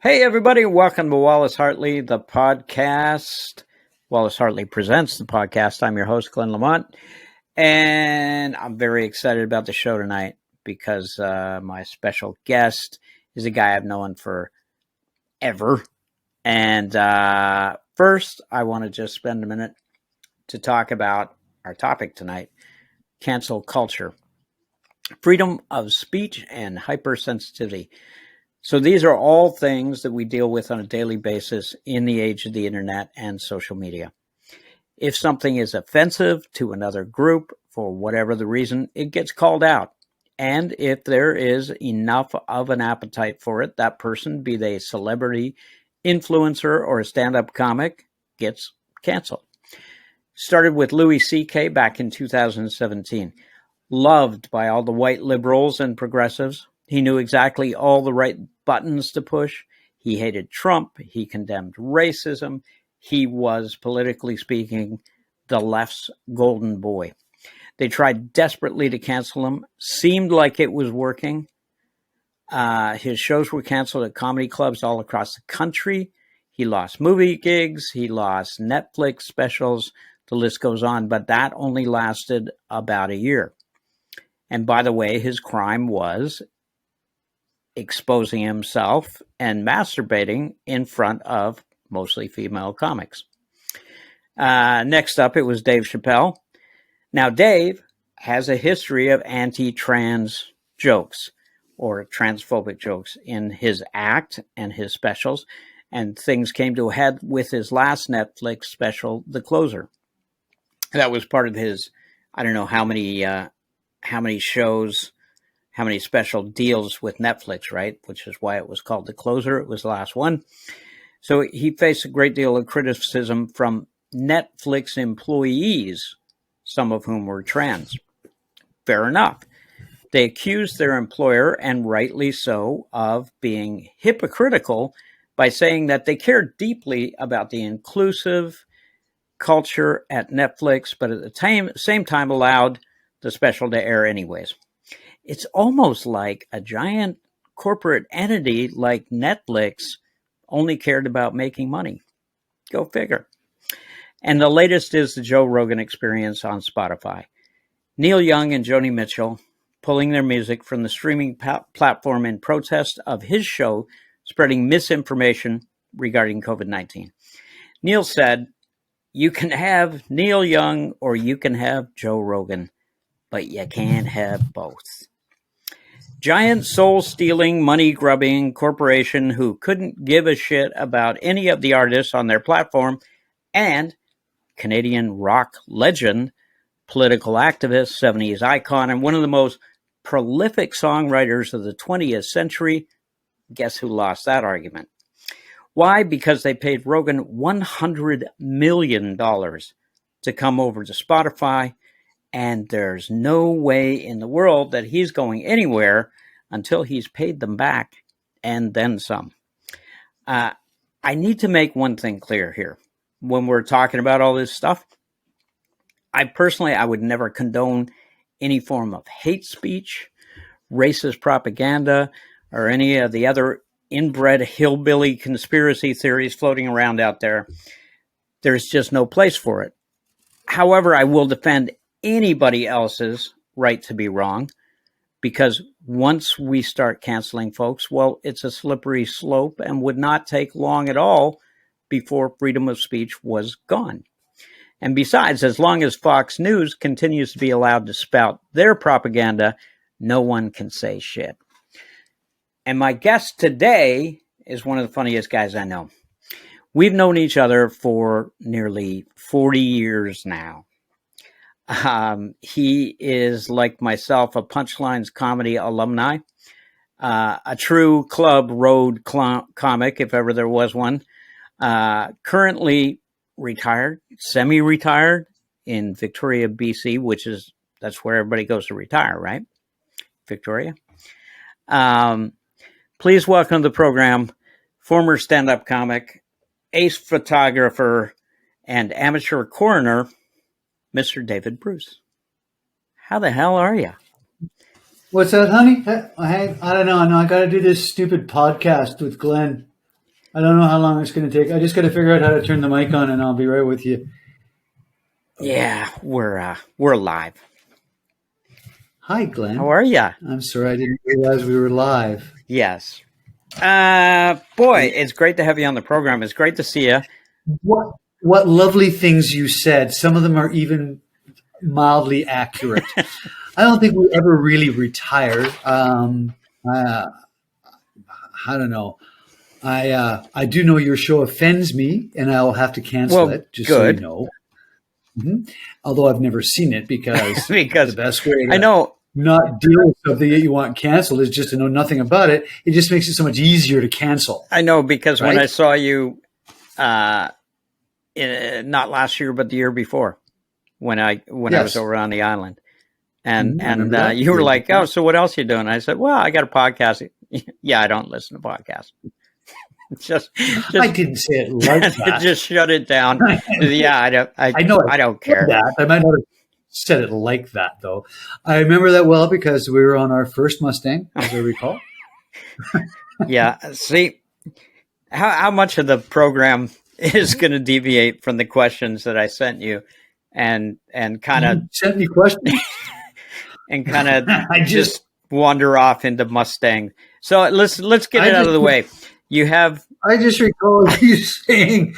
Hey, everybody, welcome to Wallace Hartley, the podcast. Wallace Hartley presents the podcast. I'm your host, Glen Lamont, and I'm very excited about the show tonight because my special guest is a guy I've known for ever. And first, I want to just spend a minute to talk about our topic tonight, cancel culture, freedom of speech, and hypersensitivity. So these are all things that we deal with on a daily basis in the age of the internet and social media. If something is offensive to another group, for whatever the reason, it gets called out. And if there is enough of an appetite for it, that person, be they a celebrity, influencer, or a stand-up comic, gets canceled. Started with Louis C.K. back in 2017. Loved by all the white liberals and progressives. He knew exactly all the right buttons to push. He hated Trump. He condemned racism. He was, politically speaking, the left's golden boy. They tried desperately to cancel him. Seemed like it was working. His shows were canceled at comedy clubs all across the country. He lost movie gigs. He lost Netflix specials. The list goes on, but that only lasted about a year. And by the way, his crime was exposing himself and masturbating in front of mostly female comics. Next up, it was Dave Chappelle. Now, Dave has a history of anti-trans jokes or transphobic jokes in his act and his specials, and things came to a head with his last Netflix special, The Closer. That was part of his, I don't know how many shows, how many special deals with Netflix, right? Which is why it was called The Closer. It was the last one. So he faced a great deal of criticism from Netflix employees, some of whom were trans. Fair enough. They accused their employer, and rightly so, of being hypocritical by saying that they cared deeply about the inclusive culture at Netflix, but at the same time allowed the special to air anyways. It's almost like a giant corporate entity like Netflix only cared about making money. Go figure. And the latest is the Joe Rogan Experience on Spotify. Neil Young and Joni Mitchell pulling their music from the streaming platform in protest of his show spreading misinformation regarding COVID-19. Neil said, "You can have Neil Young or you can have Joe Rogan, but you can't have both." Giant soul-stealing, money-grubbing corporation who couldn't give a shit about any of the artists on their platform, and Canadian rock legend, political activist, 70s icon, and one of the most prolific songwriters of the 20th century. Guess who lost that argument? Why? Because they paid Rogan $100 million to come over to Spotify, and there's no way in the world that he's going anywhere until he's paid them back and then some. I need to make one thing clear here. When we're talking about all this stuff, I would never condone any form of hate speech, racist propaganda, or any of the other inbred hillbilly conspiracy theories floating around out there. There's just no place for it. However, I will defend anybody else's right to be wrong, because once we start canceling folks, well, it's a slippery slope and would not take long at all before freedom of speech was gone. And besides, as long as Fox News continues to be allowed to spout their propaganda, no one can say shit. And my guest today is one of the funniest guys I know. We've known each other for nearly 40 years now. He is, like myself, a Punchlines comedy alumni, a true club road comic, if ever there was one. Currently retired, semi-retired in Victoria, BC, that's where everybody goes to retire, right? Victoria. Please welcome to the program, former stand-up comic, ace photographer, and amateur coroner, Mr. David Bruce. How the hell are you? What's that, honey? I don't know. I got to do this stupid podcast with Glen. I don't know how long it's going to take. I just got to figure out how to turn the mic on, and I'll be right with you. Yeah, we're live. Hi, Glenn. How are you? I'm sorry, I didn't realize we were live. Yes. Boy, it's great to have you on the program. It's great to see you. What lovely things you said. Some of them are even mildly accurate. I don't think we ever really retired. I don't know. I do know your show offends me, and I'll have to cancel it. Just good. So you know. Mm-hmm. Although I've never seen it because the best way to I know not deal with something that you want canceled is just to know nothing about it. It just makes it so much easier to cancel. I know because right? when I saw you, not last year but the year before, when I was over on the island, and you were like, "Oh, so what else are you doing?" I said, "Well, I got a podcast." Yeah, I don't listen to podcasts. Just I didn't say it like that. Just shut it down. Yeah, I know. I don't care. That. I might not have said it like that, though. I remember that well because we were on our first Mustang, as I recall. Yeah. See, how much of the program is going to deviate from the questions that I sent you, and kind of sent me questions, and kind of just wander off into Mustang. So let's get it out of the way. You have. I just recall you saying,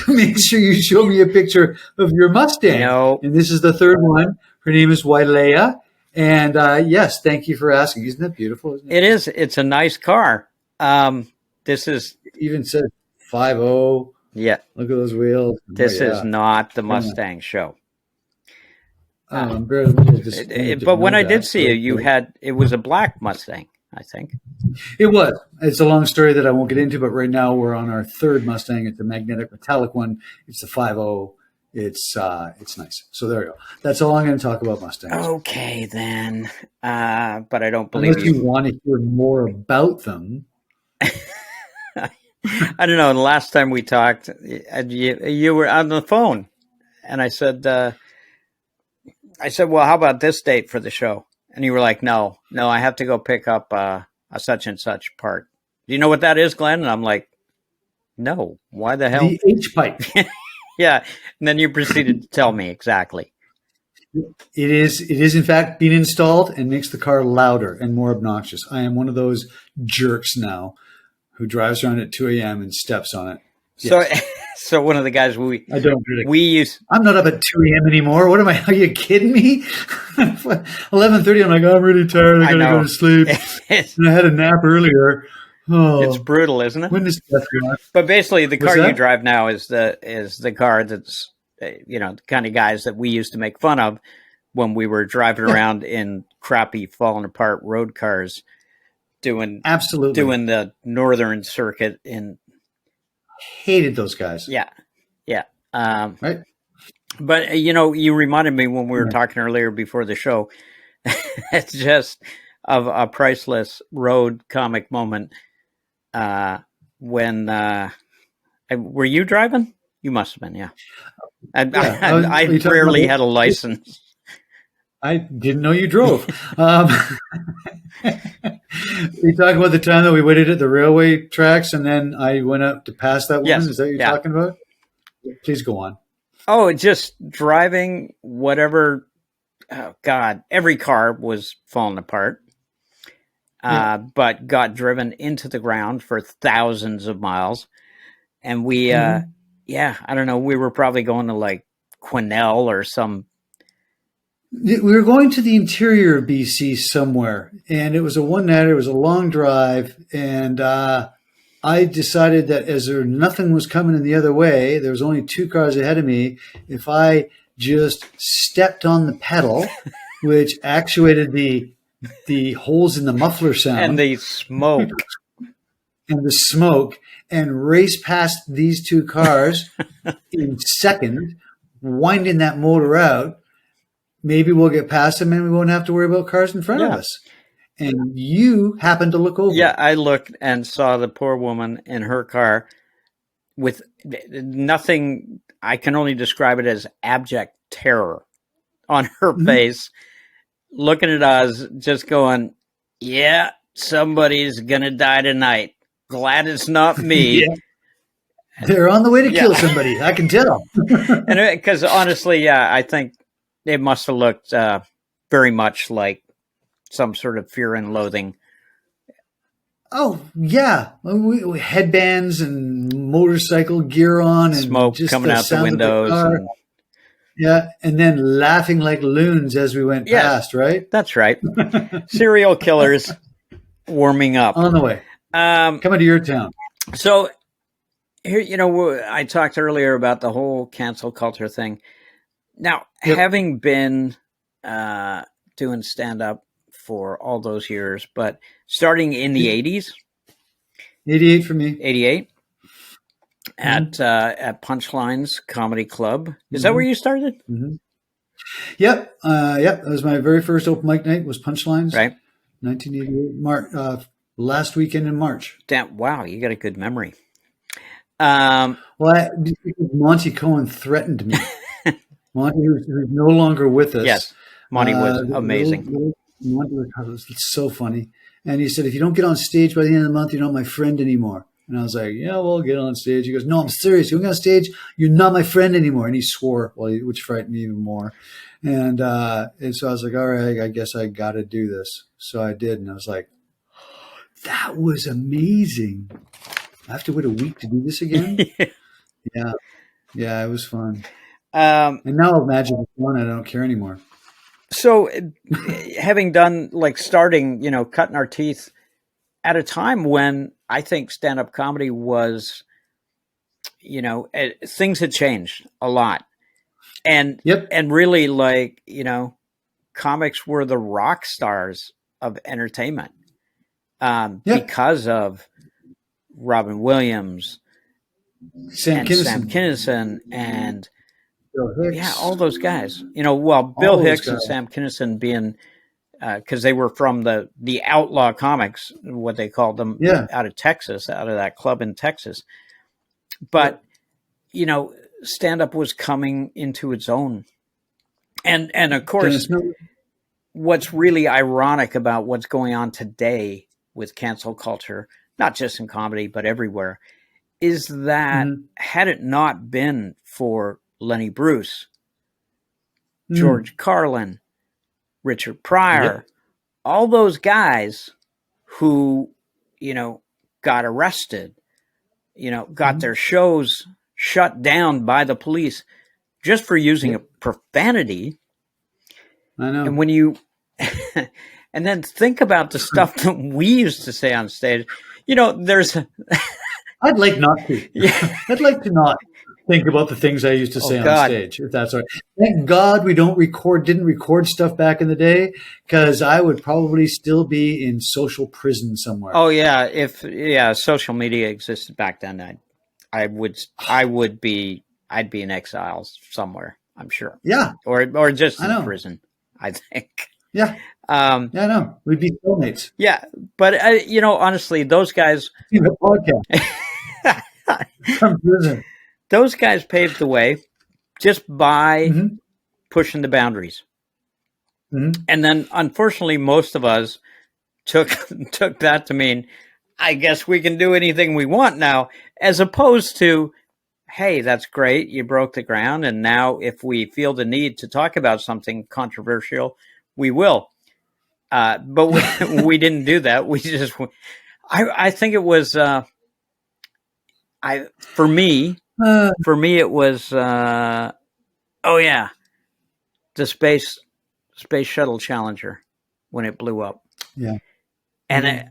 "Make sure you show me a picture of your Mustang." No. And this is the third one. Her name is Wailea. And yes, thank you for asking. Isn't that beautiful? Isn't it? It is. It's a nice car. This is. It even says 5.0. Yeah. Look at those wheels. This is not the Mustang show. But when I did see you had it was a black Mustang, I think. It was. It's a long story that I won't get into, but right now we're on our third Mustang. It's a magnetic metallic one. It's the 5.0. It's nice. So there you go. That's all I'm going to talk about Mustangs. Okay, then. But I don't believe unless you want to hear more about them. I don't know. The last time we talked, you were on the phone, and I said, "Well, how about this date for the show?" And you were like, "No, I have to go pick up a such and such part." Do you know what that is, Glenn? And I'm like, "No, why the hell?" The H-pipe. Yeah, and then you proceeded to tell me exactly. It is in fact being installed and makes the car louder and more obnoxious. I am one of those jerks now who drives around at 2 a.m. and steps on it. Yes. So one of the guys we use. I'm not up at 2 a.m. anymore. What am I? Are you kidding me? 11:30. I'm like, I'm really tired. I gotta go to sleep. And I had a nap earlier. Oh, it's brutal, isn't it? When does death go? But basically, the car you drive now is the car that's the kind of guys that we used to make fun of when we were driving around in crappy, falling apart road cars, doing the northern circuit in. Hated those guys. Yeah. Right. But you reminded me when we were talking earlier before the show. It's just of a priceless road comic moment. When were you driving? You must have been, yeah. I rarely had a license. I didn't know you drove. We talking about the time that we waited at the railway tracks, and then I went up to pass that one. Yes. Is that what you're talking about? Please go on. Oh, just driving whatever. Oh God, every car was falling apart. But got driven into the ground for thousands of miles. And we, I don't know, we were probably going to like Quesnel or some. We were going to the interior of BC somewhere, and it was a one-nighter. It was a long drive, and I decided that as nothing was coming in the other way, there was only two cars ahead of me. If I just stepped on the pedal, which actuated the holes in the muffler sound and the smoke and race past these two cars in second, winding that motor out. Maybe we'll get past them and we won't have to worry about cars in front of us. And you happened to look over. Yeah, I looked and saw the poor woman in her car with nothing. I can only describe it as abject terror on her face. Looking at us, just going, yeah, somebody's going to die tonight. Glad it's not me. They're on the way to kill somebody. I can tell. And because honestly, yeah, I think it must have looked very much like some sort of Fear and Loathing. Oh yeah, we headbands and motorcycle gear on, and smoke just coming out the windows. And then laughing like loons as we went past. Right. That's right. Serial killers warming up on the way, coming to your town. So here, I talked earlier about the whole cancel culture thing. Now, having been doing stand-up for all those years, but starting in the 80s. 88 for me. 88 at Punchlines Comedy Club. Is that where you started? Mm-hmm. Yep. That was my very first open mic night was Punchlines. Right. 1988, last weekend in March. Damn, wow, you got a good memory. Monty Cohen threatened me. Monty, who's no longer with us. Yes, Monty was amazing. Monty was so funny. And he said, if you don't get on stage by the end of the month, you're not my friend anymore. And I was like, yeah, well, get on stage. He goes, no, I'm serious. You don't get on stage, you're not my friend anymore. And he swore, which frightened me even more. And so I was like, all right, I guess I got to do this. So I did. And I was like, that was amazing. I have to wait a week to do this again? Yeah, it was fun. And now imagine it's fun. I don't care anymore. So having done starting, cutting our teeth at a time when I think stand-up comedy was, things had changed a lot. And really comics were the rock stars of entertainment because of Robin Williams, Sam Kinison, and Bill Hicks. all those guys. Bill Hicks and Sam Kinison being because they were from the Outlaw Comics, what they called them, out of Texas, out of that club in Texas. But stand-up was coming into its own, and of course, what's really ironic about what's going on today with cancel culture, not just in comedy but everywhere, is that had it not been for Lenny Bruce, George Carlin, Richard Pryor, all those guys who, got arrested, got their shows shut down by the police just for using a profanity. I know. And when you, and then think about the stuff that we used to say on stage, there's. I'd like not to. I'd like to not think about the things I used to say on stage, if that's all right. Thank God we didn't record stuff back in the day, because I would probably still be in social prison somewhere. Oh yeah, if social media existed back then, I'd be in exile somewhere, I'm sure. Yeah, or just in prison, I think. Yeah. No, we'd be soulmates. Yeah, but honestly, those guys. Podcast. From prison. Those guys paved the way just by pushing the boundaries. And then, unfortunately, most of us took that to mean, I guess we can do anything we want now, as opposed to, hey, that's great, you broke the ground, and now if we feel the need to talk about something controversial, we will. But we didn't do that. We just, I think it was, for me, it was, the space shuttle Challenger when it blew up. Yeah. And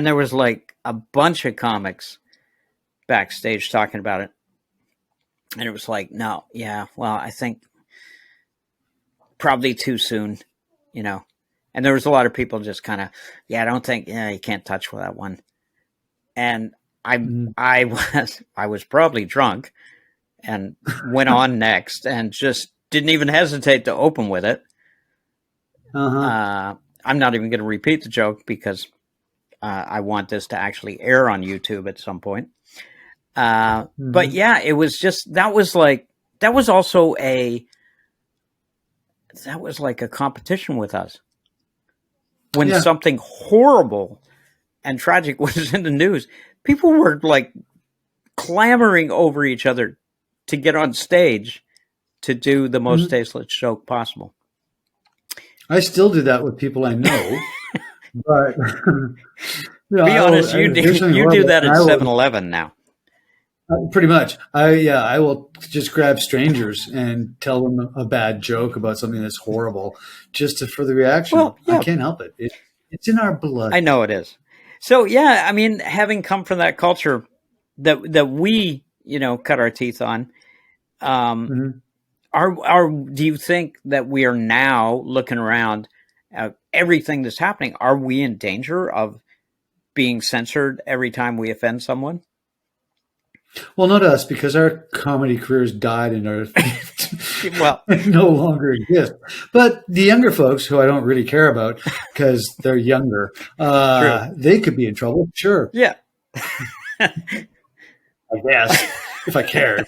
there was a bunch of comics backstage talking about it. And it was I think probably too soon, And there was a lot of people just kind of, I don't think, you can't touch that one. And I was probably drunk and went on next and just didn't even hesitate to open with it. I'm not even going to repeat the joke because I want this to actually air on YouTube at some point. But yeah, it was just, that was like a competition with us. When something horrible and tragic was in the news, people were clamoring over each other to get on stage to do the most tasteless joke possible. I still do that with people I know, but be honest, you do that at 7-Eleven now. Pretty much. I will just grab strangers and tell them a bad joke about something that's horrible for the reaction. Well, yeah. I can't help it. It's in our blood. I know it is. So, yeah, I mean, having come from that culture that we, cut our teeth on, do you think that we are now looking around at everything that's happening? Are we in danger of being censored every time we offend someone? Well, not us, because our comedy careers died and are no longer exist. But the younger folks, who I don't really care about because they're younger, they could be in trouble. Sure. Yeah. I guess, if I cared.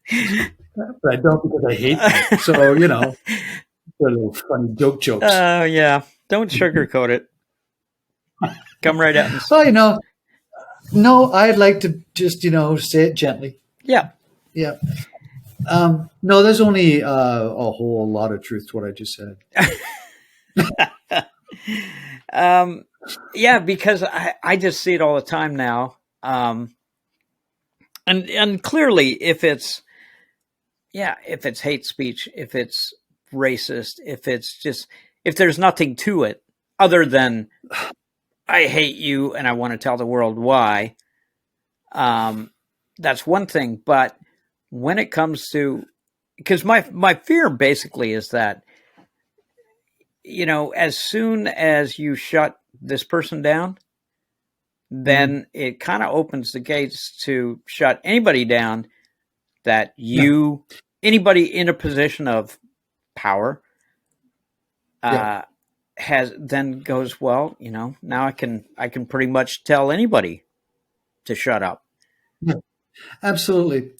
But I don't, because I hate them. So, they're little funny jokes. Oh, yeah. Don't sugarcoat it. Come right out. Well, no, I'd like to just, say it gently. Yeah. Yeah. No, there's only a whole lot of truth to what I just said. Yeah, because I just see it all the time now. And clearly, if it's hate speech, if it's racist, if there's nothing to it other than I hate you and I want to tell the world why, that's one thing. But when it comes to, because my fear basically is that, as soon as you shut this person down, then it kind of opens the gates to shut anybody down that anybody in a position of power goes, well, now I can pretty much tell anybody to shut up. Yeah, absolutely.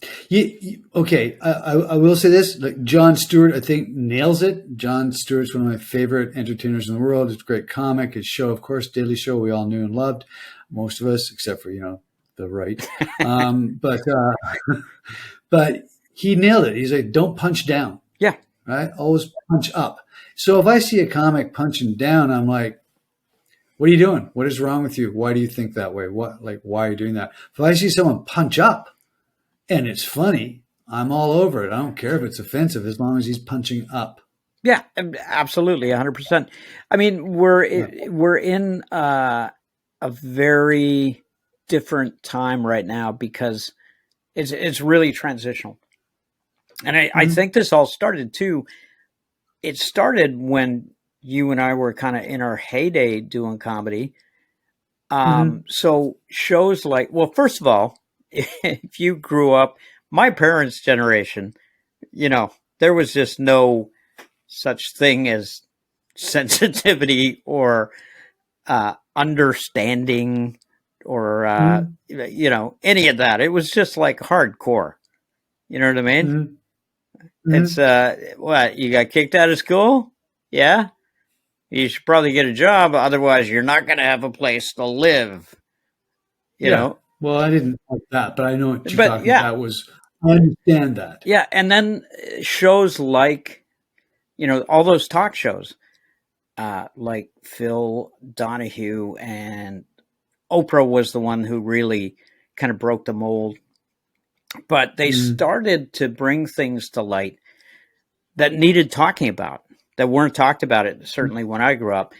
Okay. I will say this, like Jon Stewart, I think nails it. Jon Stewart's one of my favorite entertainers in the world. It's a great comic. His show, of course, Daily Show, we all knew and loved, most of us, except for, the right. But he nailed it. He's like, don't punch down. Yeah. Right. Always punch up. So if I see a comic punching down, I'm like, what are you doing? What is wrong with you? Why do you think that way? Why are you doing that? If I see someone punch up and it's funny, I'm all over it. I don't care if it's offensive as long as he's punching up. Yeah, absolutely. 100%. I mean, we're in a very different time right now because it's really transitional. And I think this all started too. It started when you and I were kind of in our heyday doing comedy. So shows like, well, first of all, if you grew up, my parents' generation, there was just no such thing as sensitivity or understanding or, any of that. It was just like hardcore. You know what I mean? It's, what, you got kicked out of school? Yeah. You should probably get a job. Otherwise, you're not going to have a place to live. You know? Well, I didn't like that, but I know what you're talking about. I understand that. Yeah. And then shows like, all those talk shows, like Phil Donahue, and Oprah was the one who really kind of broke the mold. But they started to bring things to light that needed talking about, that weren't talked about it, certainly when I grew up,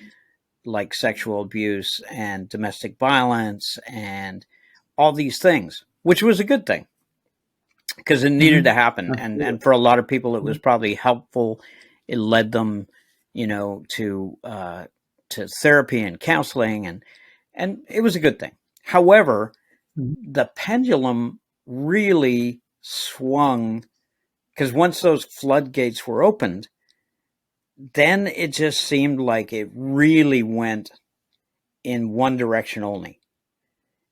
like sexual abuse and domestic violence and all these things, which was a good thing because it needed to happen. And for a lot of people, it was probably helpful. It led them, to therapy and counseling, and it was a good thing. However, the pendulum really swung because once those floodgates were opened, then it just seemed like it really went in one direction only.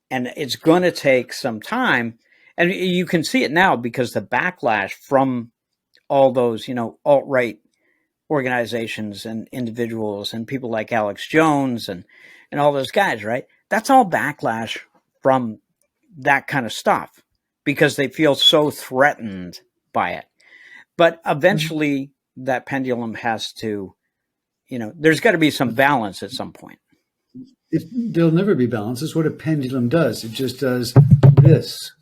And it's going to take some time. And you can see it now because the backlash from all those, alt-right organizations and individuals and people like Alex Jones and all those guys, right? That's all backlash from that kind of stuff because they feel so threatened by it. But eventually that pendulum has to, there's got to be some balance at some point. There'll never be balance. It's what a pendulum does. It just does this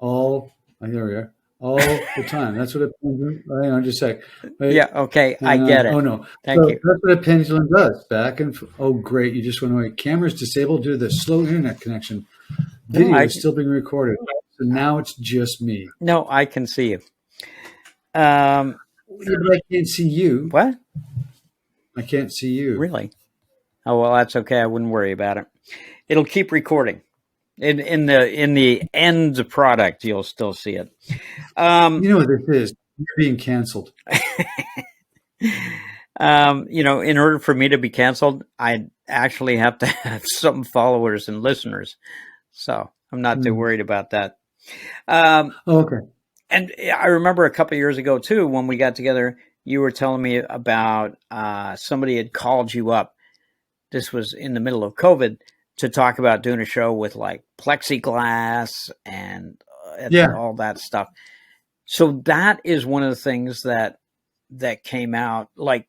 here we are, all the time. That's what a pendulum, hang on just a sec. Right? Yeah, okay, I get it. Oh, no. Thank you. That's what a pendulum does. Back and oh, great. You just went away. Camera's disabled due to the slow internet connection. Video is still being recorded. So now it's just me. No, I can see you. Yeah, but I can't see you. What? I can't see you. Really? Oh, well, that's okay. I wouldn't worry about it. It'll keep recording. In the end product, you'll still see it. You know what this is? You're being canceled. In order for me to be canceled, I actually have to have some followers and listeners. So I'm not too worried about that. Okay. And I remember a couple of years ago, too, when we got together, you were telling me about somebody had called you up. This was in the middle of COVID to talk about doing a show with like plexiglass and all that stuff. So that is one of the things that came out. Like,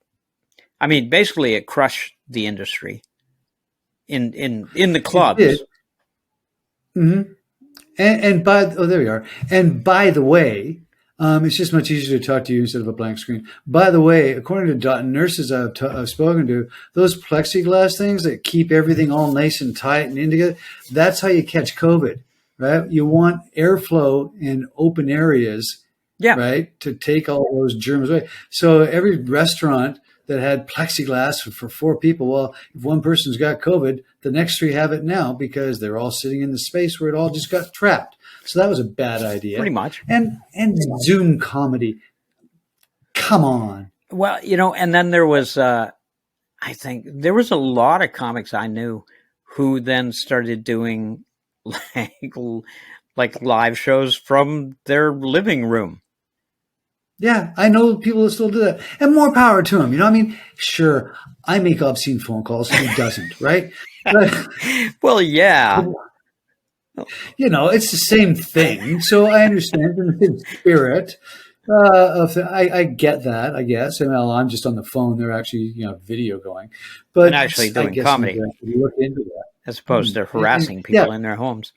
I mean, basically it crushed the industry in the clubs. Mm-hmm. There we are. And by the way, it's just much easier to talk to you instead of a blank screen. By the way, according to nurses I've spoken to, those plexiglass things that keep everything all nice and tight and in together, that's how you catch COVID, right? You want airflow in open areas, right, to take all those germs away. So every restaurant that had plexiglass for 4 people, well, if one person's got COVID, the next 3 have it now because they're all sitting in the space where it all just got trapped. So that was a bad idea. Pretty much. And Zoom comedy. Come on. Well, and then there was, I think there was a lot of comics I knew who then started doing like live shows from their living room. Yeah, I know people that still do that. And more power to them. I mean, sure, I make obscene phone calls. Who doesn't, right? But, well, yeah. It's the same thing. So I understand in the spirit I get that, I guess. And I'm just on the phone. They're actually, video going. But and actually doing comedy. Look into that. As opposed to harassing people in their homes.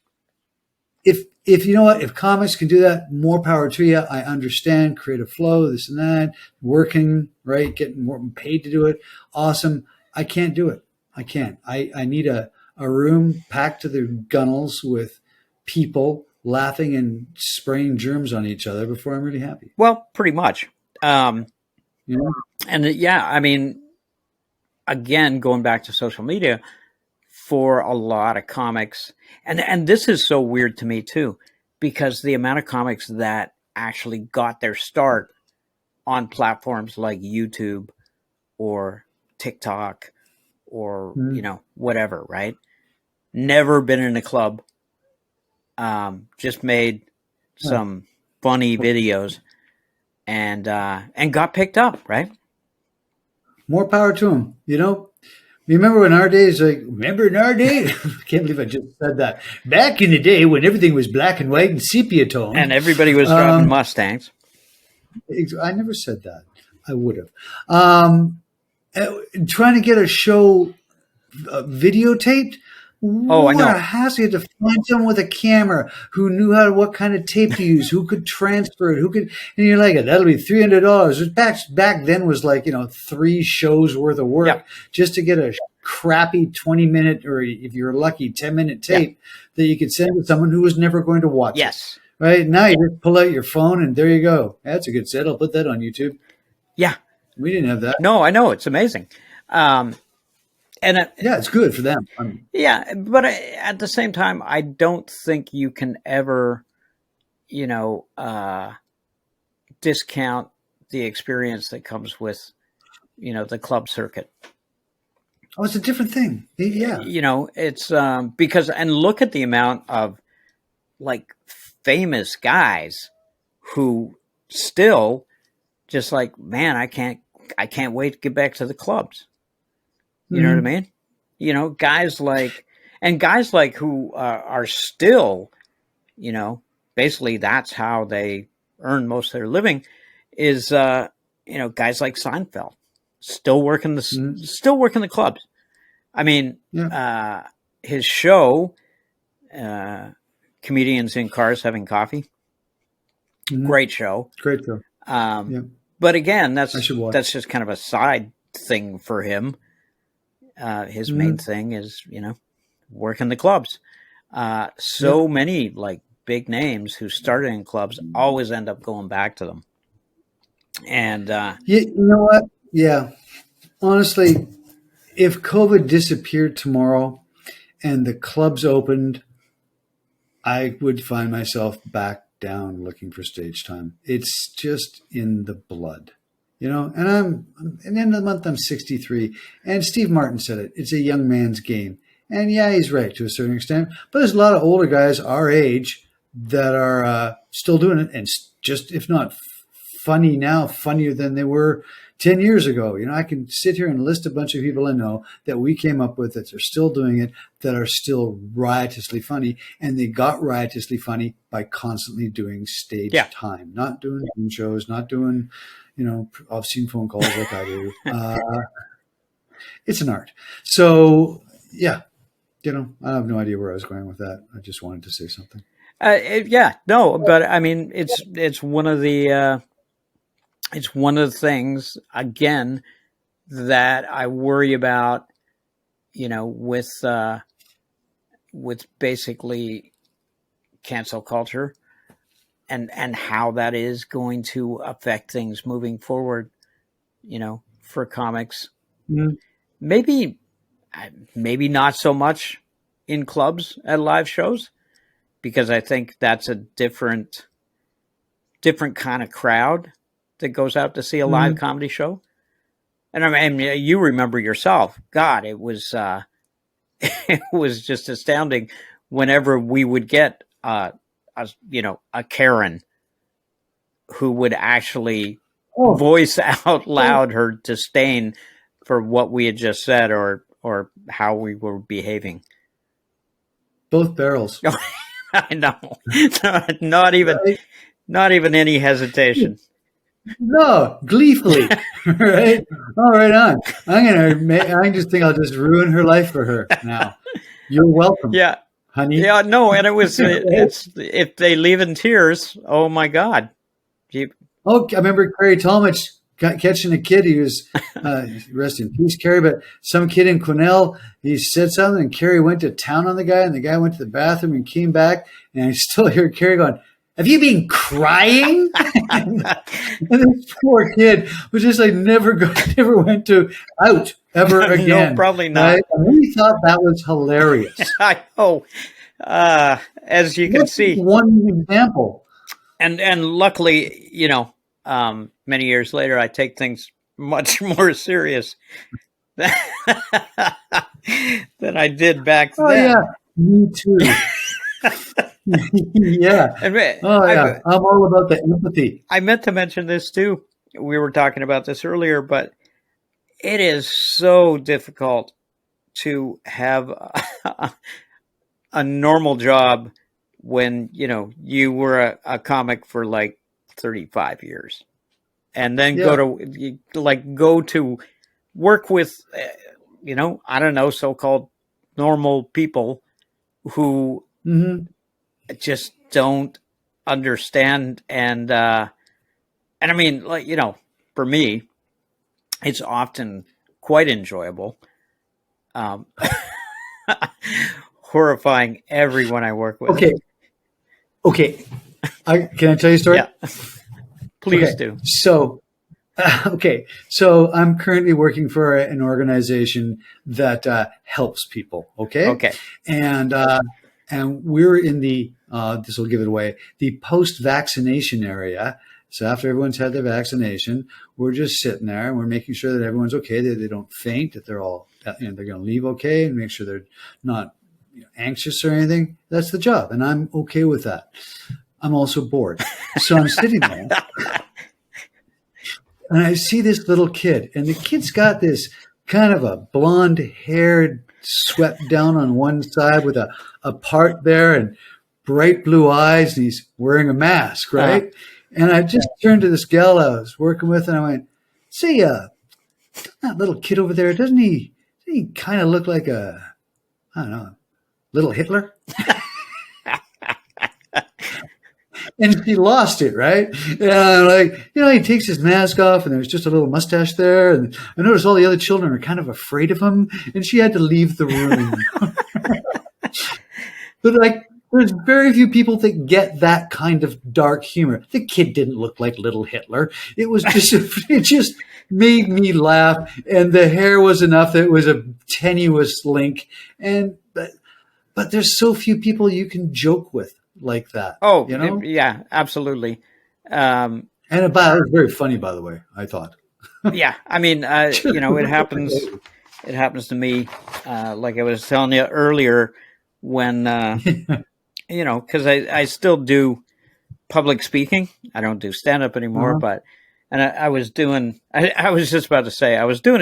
If you know what, if comics can do that, more power to you. I understand creative flow, this and that, working, right, getting more paid to do it. Awesome. I can't do it. I can't. I need a room packed to the gunnels with people laughing and spraying germs on each other before I'm really happy. Well, pretty much. And I mean, again, going back to social media, for a lot of comics, and this is so weird to me too, because the amount of comics that actually got their start on platforms like YouTube or TikTok or whatever, right? Never been in a club, just made some funny videos and got picked up, right? More power to them, Remember in our days, I can't believe I just said that. Back in the day when everything was black and white and sepia tone. And everybody was driving Mustangs. I never said that. I would have. Trying to get a show videotaped. Oh, I know. What a hassle. You had to find someone with a camera who knew what kind of tape to use, who could transfer it, and you're like, that'll be $300. Back then was like, 3 shows worth of work just to get a crappy 20-minute, or if you're lucky, 10-minute tape that you could send to someone who was never going to watch it. Right? Now you just pull out your phone and there you go. That's a good set. I'll put that on YouTube. Yeah. We didn't have that. No, I know. It's amazing. It's good for them. But at the same time, I don't think you can ever, discount the experience that comes with, the club circuit. Oh, it's a different thing. Yeah. It's because, and look at the amount of like famous guys who still just like, man, I can't wait to get back to the clubs. You know what I mean? Guys like who are still basically that's how they earn most of their living is, guys like Seinfeld still working the clubs. I mean, his show, Comedians in Cars Having Coffee, great show. Great show. But again, that's just kind of a side thing for him. His main thing is, working the clubs. So many like big names who started in clubs always end up going back to them. And you know what? Yeah, honestly, if COVID disappeared tomorrow and the clubs opened, I would find myself back down looking for stage time. It's just in the blood, and at the end of the month, I'm 63, and Steve Martin said it. It's a young man's game. And yeah, he's right to a certain extent, but there's a lot of older guys our age that are still doing it, and just, if not funny now, funnier than they were 10 years ago. I can sit here and list a bunch of people I know that we came up with that are still doing it, that are still riotously funny, and they got riotously funny by constantly doing stage time, not doing shows, not doing, obscene phone calls like I do. It's an art. So, yeah. I have no idea where I was going with that. I just wanted to say something. But I mean, it's one of the things again that I worry about, with basically cancel culture and how that is going to affect things moving forward, for comics. Maybe not so much in clubs at live shows, because I think that's a different kind of crowd that goes out to see a live comedy show. And I mean, you remember yourself, God, it was just astounding whenever we would get a Karen who would actually voice out loud her disdain for what we had just said or how we were behaving. Both barrels. I know. Not even any hesitation. No, gleefully. Right? All right on. I just think I'll just ruin her life for her now. You're welcome. Yeah. Honey. Yeah, no, and it's if they leave in tears, oh my God. I remember Carrie Talmadge catching a kid. He was, rest in peace, Carrie, but some kid in Quesnel, he said something, and Carrie went to town on the guy, and the guy went to the bathroom and came back, and I still hear Carrie going, "Have you been crying?" And this poor kid was just like never went out ever again. No, probably not. I really thought that was hilarious. I know. As you can see, one example. And luckily, many years later, I take things much more serious than I did back then. Oh yeah, me too. Yeah. I'm all about the empathy. I meant to mention this too. We were talking about this earlier, but it is so difficult to have a normal job when, you were a comic for like 35 years and then go to work with, I don't know, so-called normal people who just don't understand. And I mean, for me, it's often quite enjoyable. Horrifying everyone I work with. Okay. Can I tell you a story? Yeah. Please do. So I'm currently working for an organization that helps people. Okay. And we're in the this will give it away, the post-vaccination area. So after everyone's had their vaccination, we're just sitting there and we're making sure that everyone's okay, that they don't faint, that they're all they're going to leave okay, and make sure they're not anxious or anything. That's the job, and I'm okay with that. I'm also bored, so I'm sitting there. And I see this little kid, and the kid's got this kind of a blonde haired, swept down on one side with a part there, and bright blue eyes, and he's wearing a mask, right? And I just turned to this gal I was working with, and I went, "Say, that little kid over there, doesn't he kind of look like a, I don't know, little Hitler?" And she lost it, right? And he takes his mask off, and there's just a little mustache there. And I noticed all the other children are kind of afraid of him, and she had to leave the room. But there's very few people that get that kind of dark humor. The kid didn't look like little Hitler. It was just, it just made me laugh. And the hair was enough that it was a tenuous link. But there's so few people you can joke with like that. Oh, yeah, absolutely. And it was very funny, by the way, I thought. Yeah. I mean, it happens to me. Like I was telling you earlier when, because I still do public speaking. I don't do stand-up anymore, but I was doing a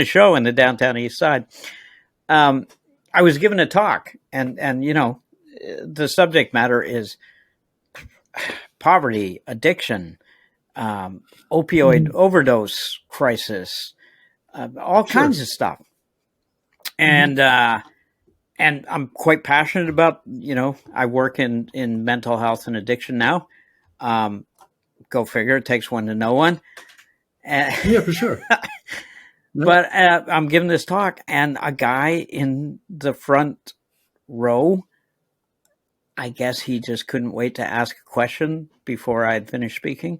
show in the downtown East Side. I was given a talk, and the subject matter is poverty, addiction, opioid overdose crisis, all kinds of stuff. And I'm quite passionate about, I work in mental health and addiction now. Go figure, it takes one to know one. Yeah, for sure. But I'm giving this talk, and a guy in the front row, I guess he just couldn't wait to ask a question before I had finished speaking.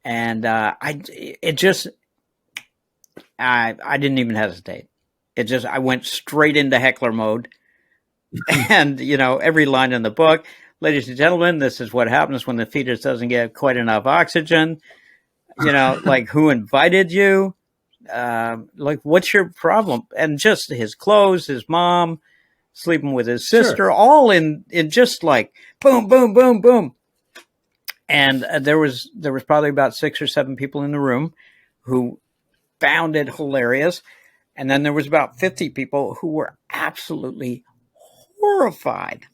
And I didn't even hesitate. I went straight into heckler mode. And, every line in the book, ladies and gentlemen, this is what happens when the fetus doesn't get quite enough oxygen. Like, who invited you? What's your problem? And just his clothes, his mom, sleeping with his sister, all in just like boom, boom, boom, boom. And there was probably about 6 or 7 people in the room who found it hilarious. And then there was about 50 people who were absolutely horrified.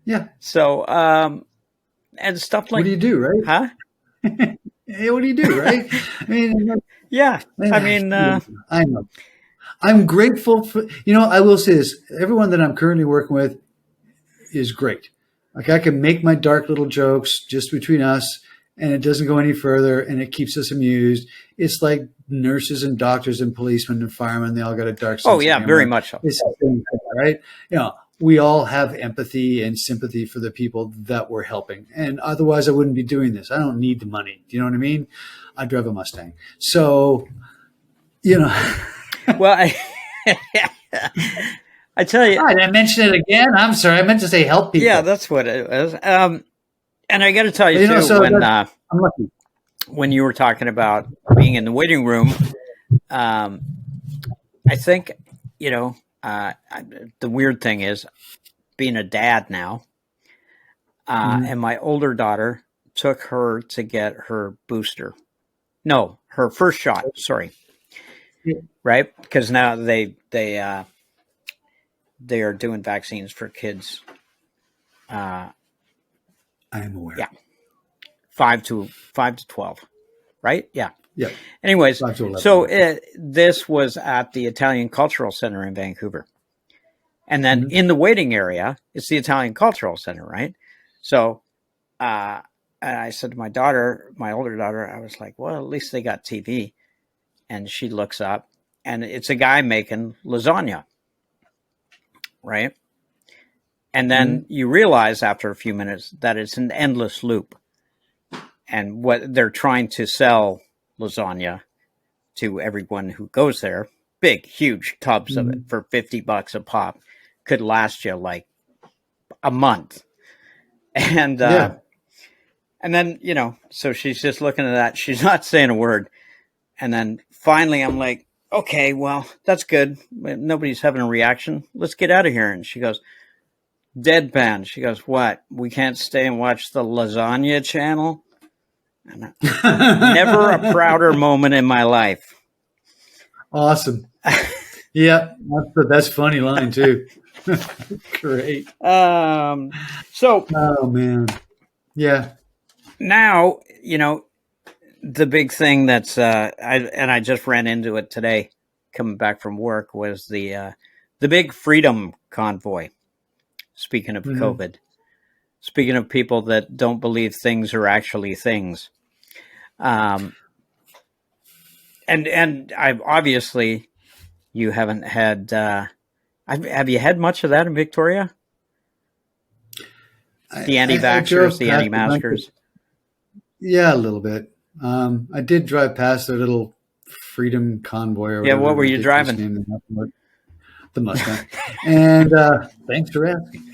Yeah. So, and stuff like, what do you do, right? Huh? Hey, what do you do, right? I mean, yeah. I mean, I know. I'm grateful for, I will say this. Everyone that I'm currently working with is great. Like, I can make my dark little jokes just between us, and it doesn't go any further, and it keeps us amused. It's like nurses and doctors and policemen and firemen. They all got a dark sense. Oh, yeah, very much so. It's the same thing, right? We all have empathy and sympathy for the people that we're helping. And otherwise, I wouldn't be doing this. I don't need the money. Do you know what I mean? I drive a Mustang. So, Well, I tell you. Did I mention it again? I'm sorry. I meant to say help people. Yeah, that's what it was. And I got to tell you, too, I'm lucky. When you were talking about being in the waiting room, I think, the weird thing is being a dad now, and my older daughter took her to get her booster. No, her first shot. Sorry. Right? Because now they are doing vaccines for kids. I am aware. Yeah. 5 to 12. Right? Yeah. Yeah. Anyways, so this was at the Italian Cultural Center in Vancouver. And then in the waiting area, it's the Italian Cultural Center, right? So and I said to my older daughter, I was like, well, at least they got TV. And she looks up, and it's a guy making lasagna, right? And then you realize after a few minutes that it's an endless loop. And what they're trying to sell lasagna to everyone who goes there, big, huge tubs of it for $50 a pop, could last you like a month. And and then, so she's just looking at that. She's not saying a word. And then finally I'm like, okay, well, that's good. Nobody's having a reaction. Let's get out of here. And she goes, deadpan. She goes, what? We can't stay and watch the lasagna channel? And never a prouder moment in my life. Awesome. Yeah, that's funny line too. Great. So, Oh man. Yeah. now, the big thing that's I just ran into it today coming back from work was the big freedom convoy. Speaking of Mm-hmm. COVID, speaking of people that don't believe things are actually things, um, and I've obviously you haven't had. Have you had much of that in Victoria? The I anti-vaxxers, drove the past a bunch of, anti-maskers. yeah, a little bit. I did drive past their little freedom convoy or Yeah, whatever what were you ridiculous driving? name they have for it, the Mustang. And thanks for asking.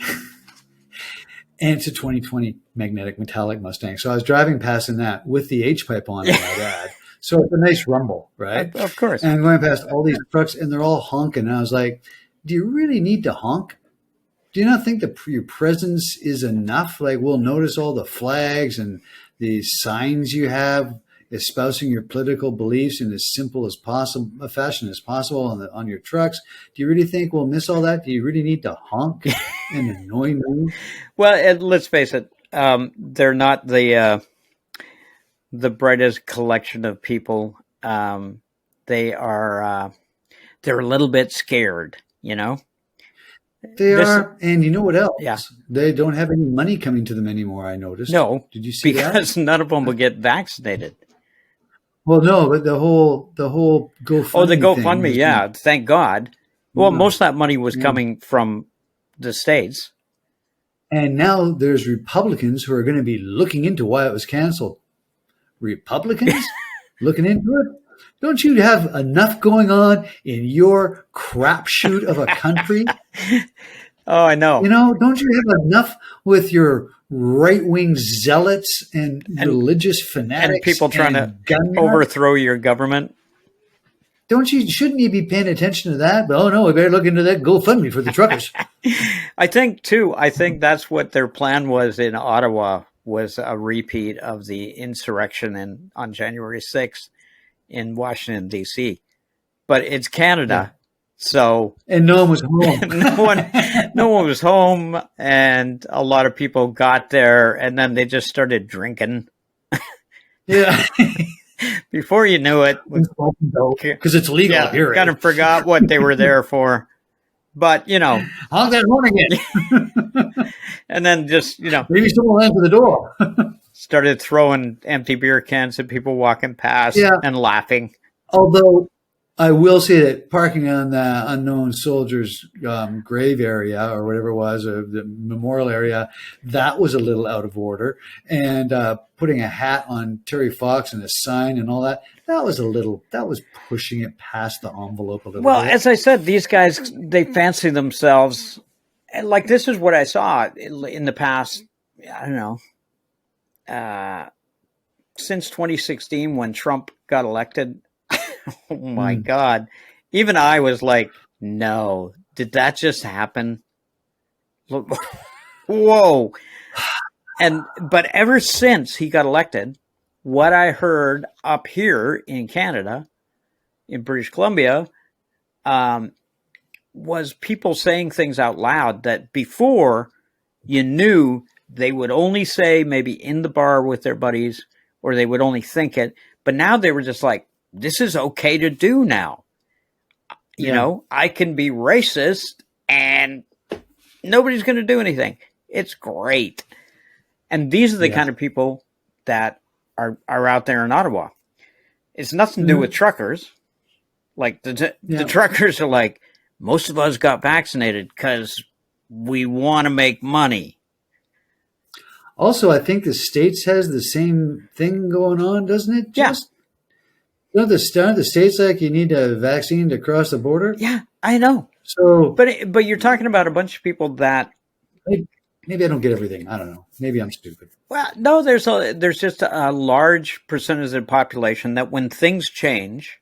And it's a 2020 magnetic metallic Mustang. So I was driving past in that with the H pipe on, I might add. So it's a nice rumble, right? Of course. And I'm going past all these trucks and they're all honking. And I was like, do you really need to honk? Do you not think that your presence is enough? Like, we'll notice all the flags and the signs you have espousing your political beliefs in as simple as possible, a fashion as possible on your trucks. Do you really think we'll miss all that? Do you really need to honk and annoy me? Well, let's face it, they're not the brightest collection of people. They are they're a little bit scared. They This, are, and you know what yeah, else? They don't have any money coming to them anymore. I noticed. no, Did you see that? because none of them will get vaccinated. Well, no, but the whole Oh, the GoFundMe thing GoFundMe, has been, yeah, thank God. Well, yeah, most of that money was yeah. coming from the states. And now there's Republicans who are going to be looking into why it was canceled. Republicans looking into it? Don't you have enough going on in your crapshoot of a country? Oh, I know. Don't you have enough with your right-wing zealots and and religious and fanatics people trying to and gun nuts? overthrow your government. Shouldn't you be paying attention to that? But, oh no, we better look into that GoFundMe for the truckers. I think that's what their plan was in Ottawa, was a repeat of the insurrection on January 6th in Washington, D.C. But it's Yeah. Canada, so And no one was home. no one was home, and a lot of people got there, and then they just started drinking. Yeah. Before you knew it, Because it's legal here. kind of forgot what they were there for. But, honk that horn again. and then just, Maybe someone will answer the door. started throwing empty beer cans at people walking past Yeah. and laughing. Although I will say that parking on the unknown soldier's grave area or whatever it was, or the memorial area, that was a little out of order. And putting a hat on Terry Fox and a sign and all that, that was pushing it past the envelope a little Well, bit. as I said, these guys, they fancy themselves. And like, this is what I saw in the past, I don't know, since 2016 when Trump got elected. Oh my God. Even I was like, no, did that just happen? Whoa. But ever since he got elected, what I heard up here in Canada, in British Columbia, was people saying things out loud that before you knew they would only say maybe in the bar with their buddies, or they would only think it. But now they were just like, this is okay to do now. I can be racist and nobody's going to do anything. It's great. And these are the kind of people that are out there in Ottawa. It's nothing to do with truckers. Like the truckers are like, most of us got vaccinated because we want to make money. Also, I think the States has the same thing going on, doesn't it? Yes. Don't the states like you need a vaccine to cross the border? Yeah, I know. So, but you're talking about a bunch of people that maybe I don't get everything. I don't know. Maybe I'm stupid. Well, no, there's just a large percentage of the population that when things change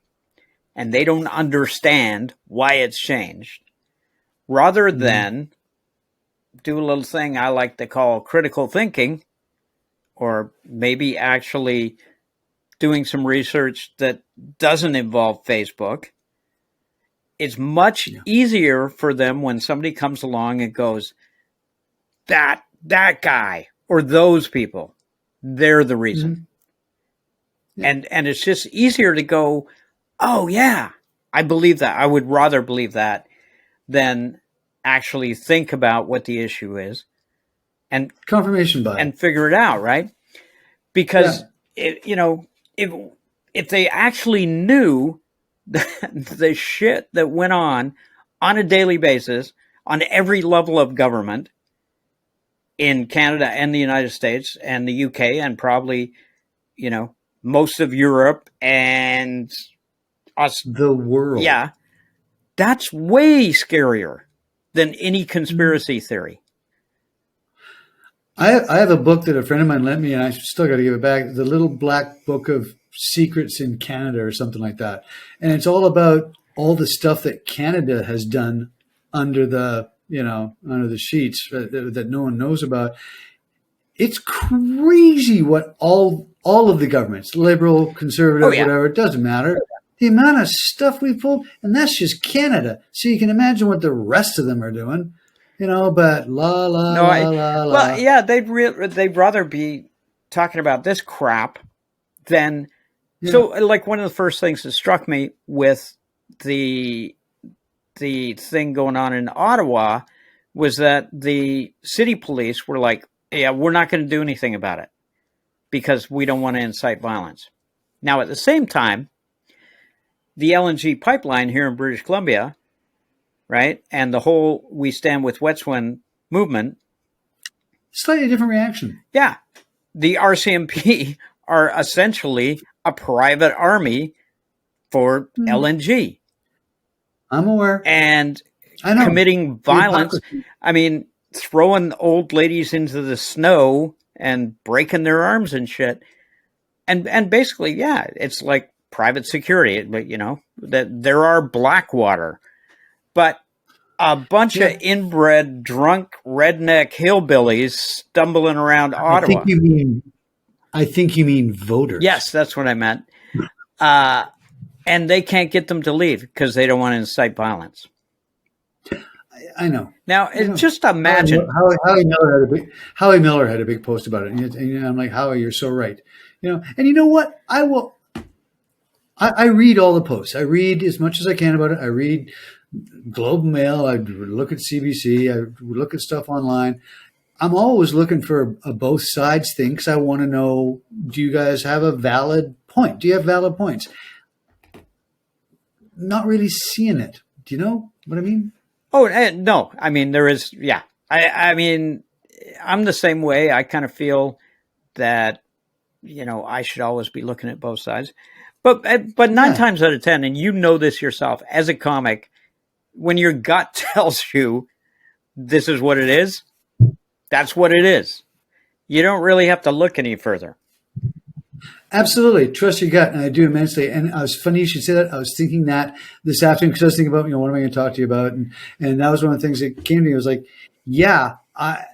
and they don't understand why it's changed, rather than do a little thing I like to call critical thinking, or maybe actually doing some research that doesn't involve Facebook, it's much easier for them when somebody comes along and goes, that guy or those people, they're the reason. And it's just easier to go, oh yeah, I believe that. I would rather believe that than actually think about what the issue is and confirmation bias and figure it out, right? Because if they actually knew the shit that went on a daily basis on every level of government in Canada and the United States and the UK and probably, most of Europe and us, the world. Yeah. That's way scarier than any conspiracy theory. I have a book that a friend of mine lent me, and I still got to give it back. The Little Black Book of Secrets in Canada or something like that. And it's all about all the stuff that Canada has done under the sheets that no one knows about. It's crazy what all of the governments, liberal, conservative, whatever, it doesn't matter. The amount of stuff we pulled, and that's just Canada. So you can imagine what the rest of them are doing. But Well, yeah, they'd rather be talking about this crap than. Yeah. So, like, one of the first things that struck me with the thing going on in Ottawa was that the city police were like, "Yeah, we're not going to do anything about it because we don't want to incite violence." Now, at the same time, the LNG pipeline here in British Columbia, right, and the whole "We Stand with Wet'suwet'en" movement, slightly different reaction. Yeah, the RCMP are essentially a private army for LNG. I'm aware. And committing violence. I mean, throwing old ladies into the snow and breaking their arms and shit. And basically, yeah, it's like private security, but that there are Blackwater. But a bunch of inbred, drunk, redneck hillbillies stumbling around Ottawa. I think you mean voters. Yes, that's what I meant. And they can't get them to leave because they don't want to incite violence. I know. Now, just imagine. Howie Miller had a big post about it. And I'm like, Howie, you're so right. And you know what? I read all the posts. I read as much as I can about it. I read Globe and Mail. I look at CBC. I look at stuff online. I'm always looking for a both sides thing because I want to know, do you guys have a valid point? Do you have valid points? Not really seeing it. Do you know what I mean? Oh, no. I mean, there is, yeah. I mean, I'm the same way. I kind of feel that, I should always be looking at both sides. But 9 times out of 10, and you know this yourself, as a comic, when your gut tells you this is what it is, that's what it is. You don't really have to look any further. Absolutely. Trust your gut. And I do immensely. And it was funny you should say that. I was thinking that this afternoon because I was thinking about, what am I going to talk to you about? And that was one of the things that came to me. I was like, yeah, I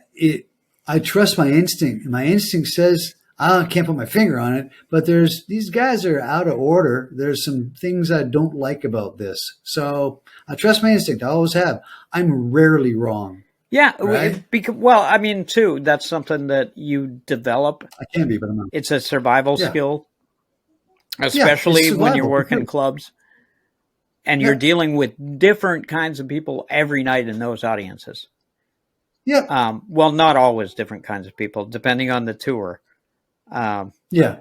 trust my instinct. And my instinct says, I can't put my finger on it, but these guys are out of order. There's some things I don't like about this. So I trust my instinct. I always have. I'm rarely wrong. Yeah. Right? I mean, too, that's something that you develop. I can be, but I'm not. It's a survival skill, especially when you're working clubs and you're dealing with different kinds of people every night in those audiences. Yeah. Well, not always different kinds of people, depending on the tour. Yeah.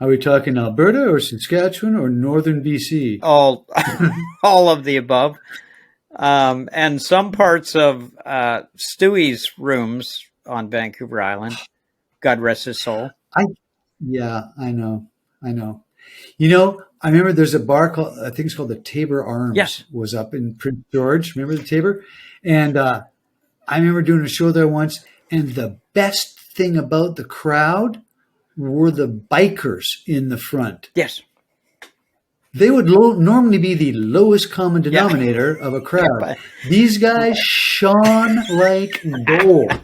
Are we talking Alberta or Saskatchewan or northern BC? All of the above. And some parts of Stewie's rooms on Vancouver Island. God rest his soul. I know. I remember there's a bar called, I think it's called the Tabor Arms. Yes. Was up in Prince George. Remember the Tabor? And I remember doing a show there once, and the best thing about the crowd were the bikers in the front. Yes. They would normally be the lowest common denominator of a crowd. These guys shone like gold.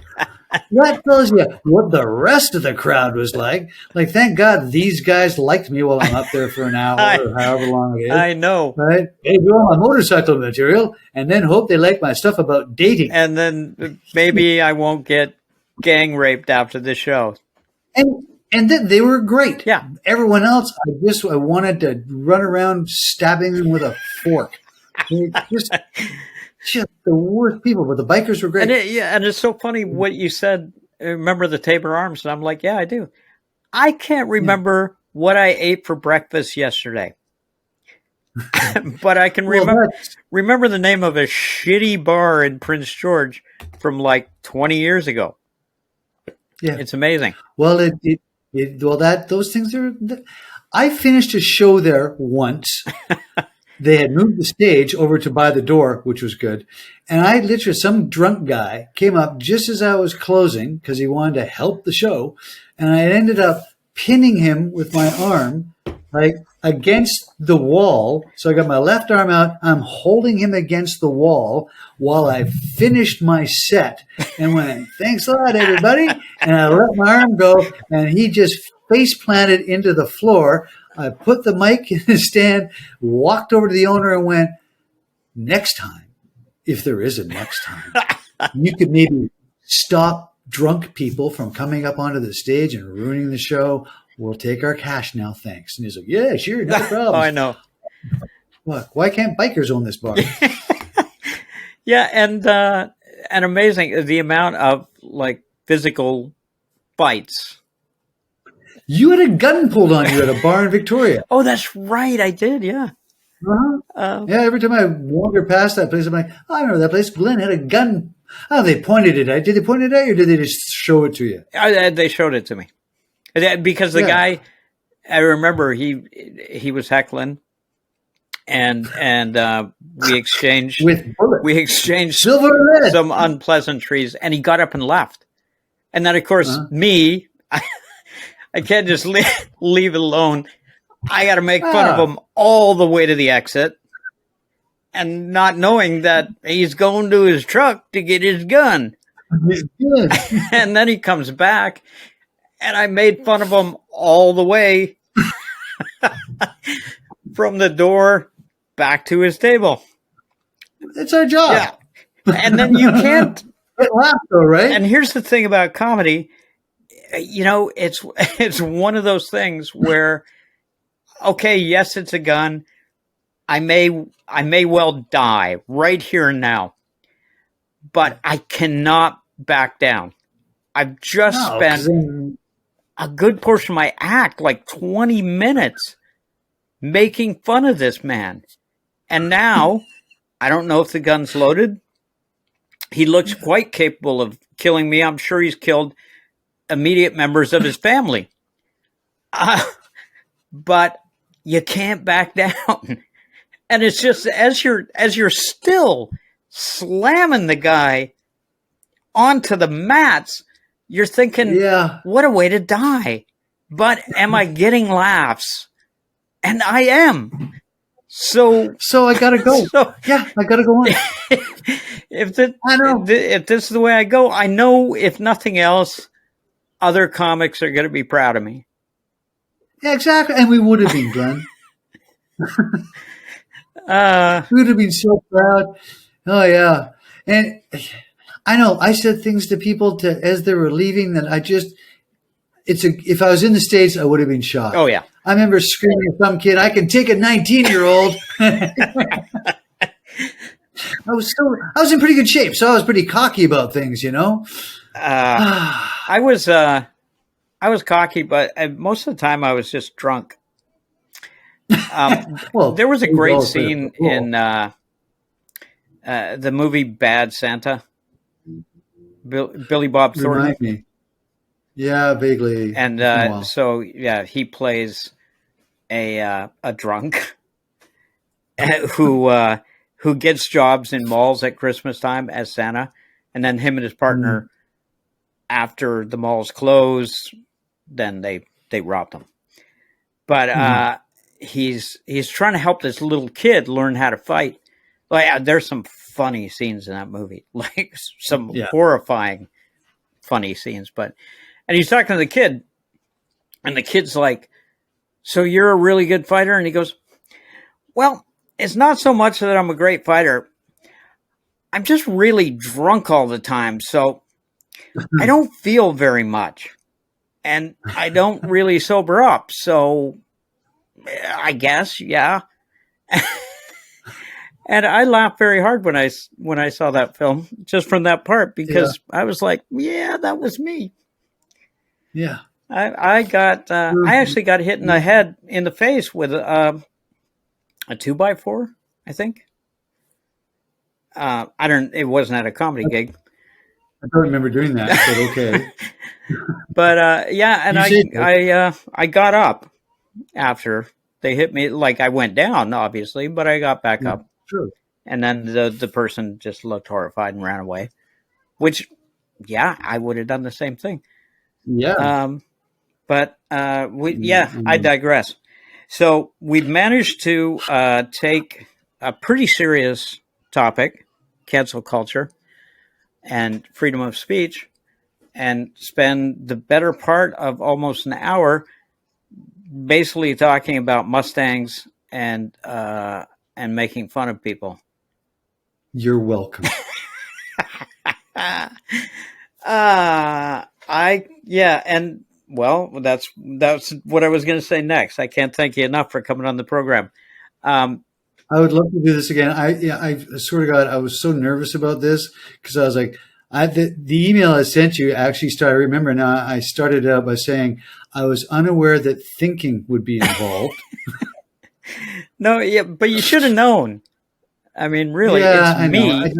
That tells you what the rest of the crowd was like. Like, thank God these guys liked me while I'm up there for an hour or however long it is. I know. Right? They do all my motorcycle material and then hope they like my stuff about dating. And then maybe I won't get gang raped after the show. And then they were great. Yeah. Everyone else, I wanted to run around stabbing them with a fork. Just the worst people, but the bikers were great. And it's so funny what you said. Remember the Tabor Arms? And I'm like, yeah, I do. I can't remember what I ate for breakfast yesterday. But I can remember the name of a shitty bar in Prince George from like 20 years ago. Yeah. It's amazing. Well, those things are. I finished a show there once. They had moved the stage over to By the Door, which was good. And I literally, some drunk guy came up just as I was closing because he wanted to help the show. And I ended up pinning him with my arm, like against the wall. So I got my left arm out. I'm holding him against the wall while I finished my set and went, thanks a lot, everybody. And I let my arm go and he just face planted into the floor. I put the mic in the stand, walked over to the owner and went, next time, if there is a next time, you could maybe stop drunk people from coming up onto the stage and ruining the show. We'll take our cash now, thanks. And he's like, yeah, sure, no problem. Oh, I know. What? Why can't bikers own this bar? Yeah, and amazing the amount of like physical fights. You had a gun pulled on you at a bar in Victoria. Oh, that's right. I did. Yeah. Uh-huh. Yeah. Every time I wander past that place, I'm like, oh, I remember that place. Glen had a gun. Oh, they pointed it at. Did they point it at you, or did they just show it to you? They showed it to me because the guy. I remember he was heckling, and we exchanged silver some unpleasantries, and he got up and left. And then, of course, me. I can't just leave it alone. I got to make fun of him all the way to the exit and not knowing that he's going to his truck to get his gun. And then he comes back and I made fun of him all the way from the door back to his table. It's our job. Yeah. And then you can't laugh though, right? And here's the thing about comedy. You know, it's one of those things where, okay, yes, it's a gun. I may well die right here and now, but I cannot back down. I've just spent a good portion of my act, like 20 minutes, making fun of this man. And now, I don't know if the gun's loaded. He looks quite capable of killing me. I'm sure he's killed immediate members of his family. But you can't back down. And it's just as you're still slamming the guy onto the mats, you're thinking, what a way to die. But am I getting laughs? And I am. So I gotta go. I gotta go on. If this is the way I go, I know if nothing else, other comics are going to be proud of me. Yeah, exactly. And we would have been, Glenn. We would have been so proud. Oh, yeah. And I know I said things to people as they were leaving that if I was in the States, I would have been shocked. Oh, yeah. I remember screaming at some kid, I can take a 19-year-old. I was in pretty good shape, so I was pretty cocky about things, you know? I was cocky, but most of the time I was just drunk. Well, there was a great scene in the movie Bad Santa. Billy Bob Thornton. Remind me. Yeah, vaguely. And so he plays a drunk who gets jobs in malls at Christmas time as Santa, and then him and his partner. After the malls close, then they robbed him. But he's trying to help this little kid learn how to fight. Like there's some funny scenes in that movie, like some horrifying funny scenes. And he's talking to the kid, and the kid's like, "So you're a really good fighter?" And he goes, "Well, it's not so much that I'm a great fighter. I'm just really drunk all the time, so I don't feel very much. And I don't really sober up, so I guess, yeah." And I laughed very hard when I saw that film, just from that part, because I was like, "Yeah, that was me." Yeah. I actually got hit in the face with a 2x4, I think. It wasn't at a comedy gig. I don't remember doing that, but okay. But yeah, and I got up after they hit me. Like, I went down, obviously, but I got back up. Sure. And then the person just looked horrified and ran away. Which, yeah, I would have done the same thing. Yeah. I digress. So we've managed to take a pretty serious topic, cancel culture and freedom of speech, and spend the better part of almost an hour basically talking about Mustangs and making fun of people. You're welcome. And well, that's what I was going to say next. I can't thank you enough for coming on the program. I would love to do this again. I swear to God, I was so nervous about this because I was like, the email I sent you actually started. I remember now. I started out by saying I was unaware that thinking would be involved. No, yeah, but you should have known. I mean, really, it's me.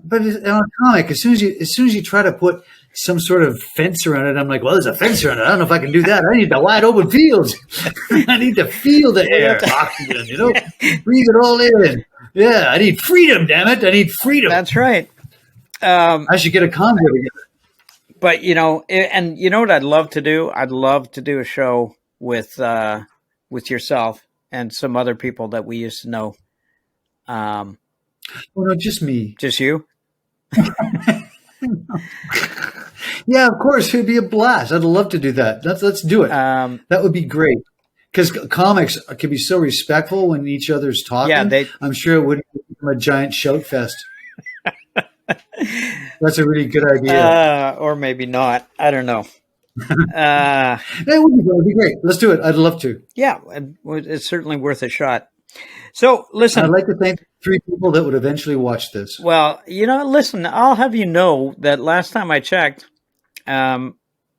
But on a comic, as soon as you try to put some sort of fence around it, I'm like, well, there's a fence around it. I don't know if I can do that. I need the wide open fields. I need to feel the air, oxygen, breathe it all in. Yeah, I need freedom. Damn it, I need freedom. That's right. I should get a condo together. But and you know what I'd love to do? I'd love to do a show with yourself and some other people that we used to know. Oh no, just me. Just you? Yeah, of course. It'd be a blast. I'd love to do that. Let's do it. That would be great. Because comics can be so respectful when each other's talking. Yeah, I'm sure it wouldn't become a giant shout fest. That's a really good idea. Or maybe not. I don't know. It would be great. Let's do it. I'd love to. Yeah, it's certainly worth a shot. So, listen. I'd like to thank 3 people that would eventually watch this. Well, listen, I'll have you know that last time I checked, my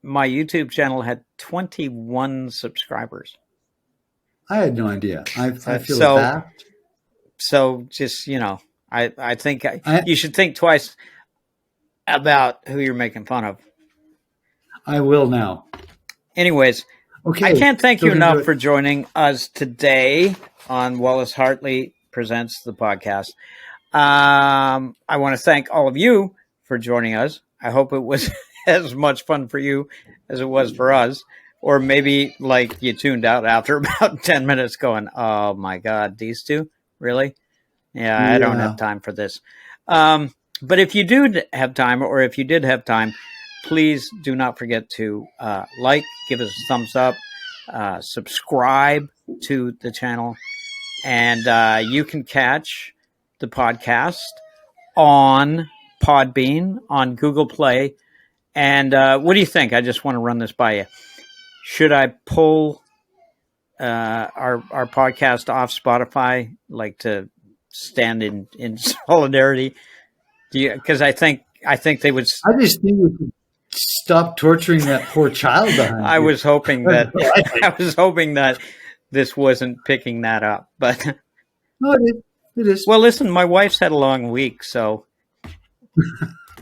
YouTube channel had 21 subscribers. I had no idea. I feel that. So just, I think you should think twice about who you're making fun of. I will now. Anyways, okay. I can't thank you enough for joining us today on Wallace Hartley Presents the Podcast. I want to thank all of you for joining us. I hope it was as much fun for you as it was for us. Or maybe like you tuned out after about 10 minutes going, "Oh my God, these two? Really? Yeah, I don't have time for this." But if you do have time, or if you did have time, please do not forget to give us a thumbs up, subscribe to the channel, and you can catch the podcast on Podbean, on Google Play. And what do you think? I just want to run this by you. Should I pull our podcast off Spotify, like to stand in solidarity? Because I think they would. I just think we could stop torturing that poor child behind. I was hoping that this wasn't picking that up, but no, it is. Well, listen, my wife's had a long week, so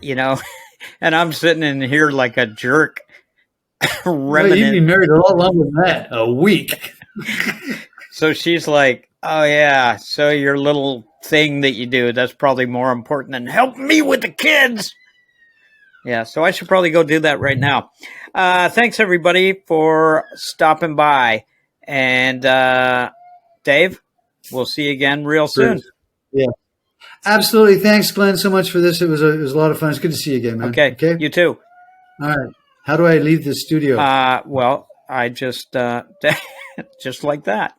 and I'm sitting in here like a jerk. Well, you've been married a lot longer than that. A week. So she's like, "Oh yeah, so your little thing that you do, that's probably more important than help me with the kids." Yeah, so I should probably go do that right now. Thanks everybody for stopping by, and Dave, we'll see you again real soon. Yeah. Absolutely. Thanks, Glenn, so much for this. It was a lot of fun. It's good to see you again, man. Okay. You too. All right. How do I leave the studio? Well, I just just like that.